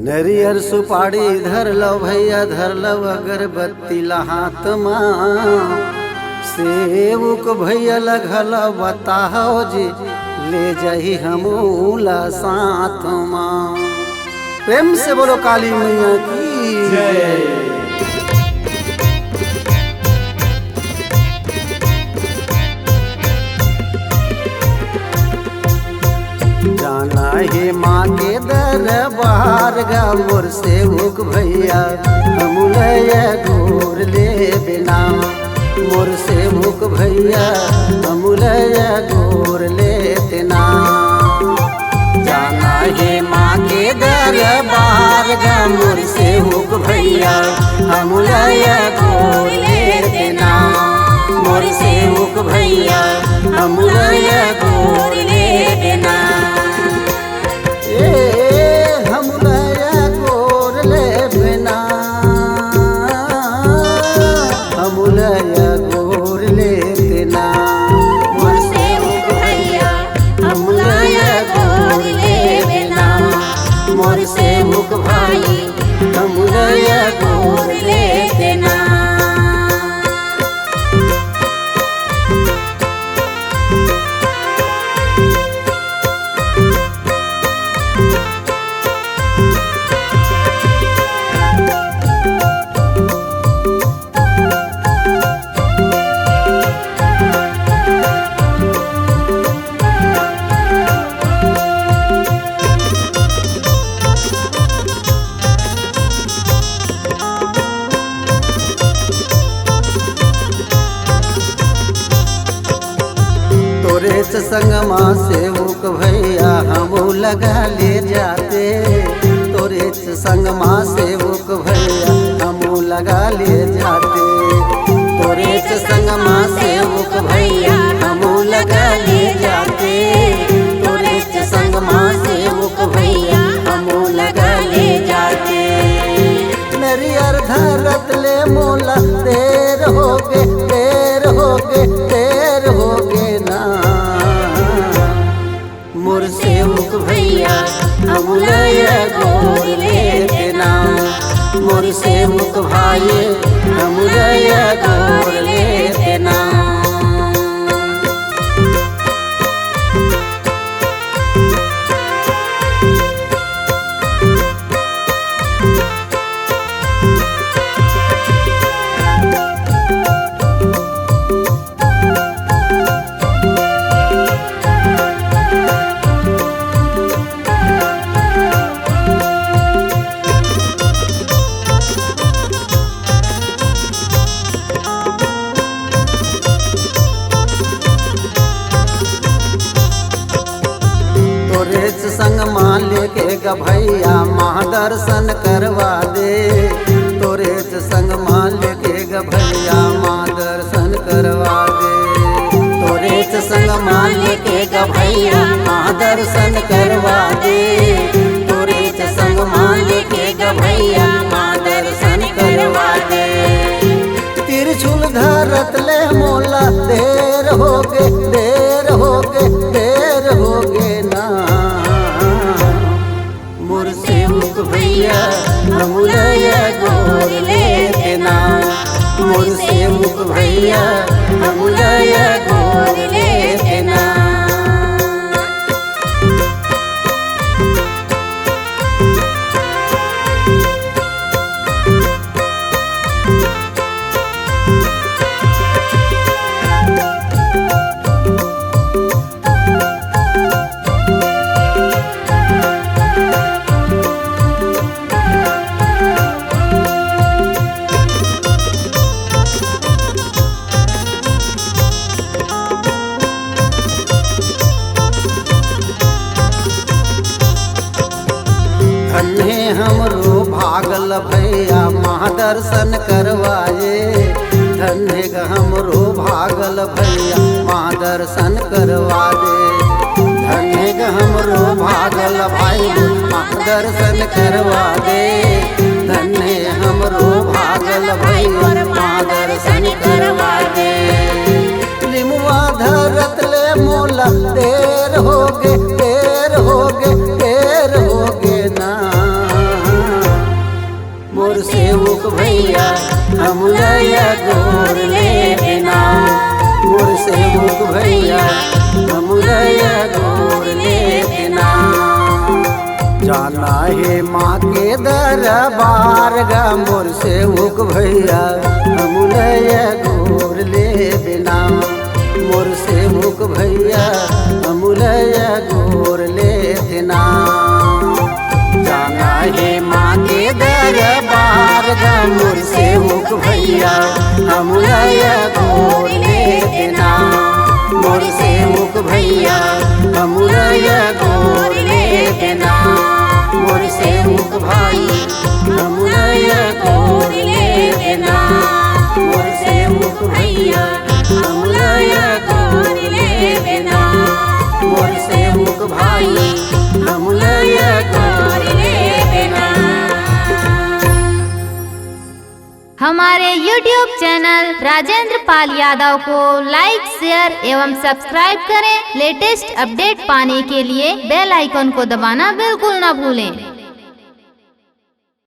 नरियर सुपारी धर लो भैया धर लो अगरबत्ती हाथ माँ सेवक भैया लगल बताओ जी ले जाही हमूला साथ माँ। प्रेम से बोलो काली मैया की जय। जाना है माँ के दरबार गा मोर सेवक भैया हमूलया गोर ले बिना मोर सेवक भैया हमूलया गोर ले देना। जाना है माँ के दरबार गा मोर सेवक भैया हमूलया गोर ले देना मोर सेवक भैया हमूलया गोर ले देना। हमूलया गोर ले बिना हमूलया गोर ले देना मोर सेवक भैया हमूलया गोर ले बिना मोर सेवक भाई हमूलया गोर ले देना। तोरे संग माँ सेवक भैया हम लगा ले जाते तोरे संग माँ सेवक भैया हम लगा ले जाते तोरे संग माँ सेवक भैया हम लगा ले जाते तोरे संग माँ सेवक भैया हम लगा ले जाते। नरियर धरत ले मोला देर होगे देर होगे देर होगे ना मोर सेवक भैया हमूलया गोर ले देना मोर सेवक भाई हमूलया गोर ले देना। तोरे संग माँ लेके ग भैया माँ दर्शन करवा दे तोरे संग माँ लेके ग भैया माँ दर्शन करवा दे तोरे संग माँ लेके ग भैया माँ दर्शन करवा दे तोरे संग माँ लेके ग भैया माँ दर्शन करवा दे। त्रिशूल धरत ले मोला देर होगे देर होगे देर होगे ना मोर सेवक भैया हमूलया गोर ले देना मोर सेवक भैया हमूलया गोर ले देना। धन्य हमरो भागल भैया माँ दर्शन करवाए धन्य हमरो भागल भैया माँ दर्शन करवा दे धन्य हमरो भागल भैया माँ दर्शन करवा दे धन्य हमरो भागल भैया माँ दर्शन करवा दे। लिमुआ धरत ले मोला देर होगे देर हो भैया हम लया गोर ले बिना। मोर सेवक भैया हम लया गोर ले बिना। जाना है माँ के दरबार गा मोर सेवक भैया हम लया गोर ले बिना। मोर सेवक भैया हम लया गोर ले बिना। जाना है माँ के दरबार गा मोर सेवक भैया हम लया गोर ले बिना। मोर सेवक भैया हम लया गोर ले बिना। मोर सेवक भाई हम लया गोर ले बिना। मोर सेवक भैया हम लया गोर ले बिना। मोर सेवक भाई हम लया गोर ले बिना। हमारे YouTube चैनल राजेंद्र पाल यादव को लाइक, शेयर एवं सब्सक्राइब करें। लेटेस्ट अपडेट पाने के लिए बेल आइकन को दबाना बिल्कुल न भूलें।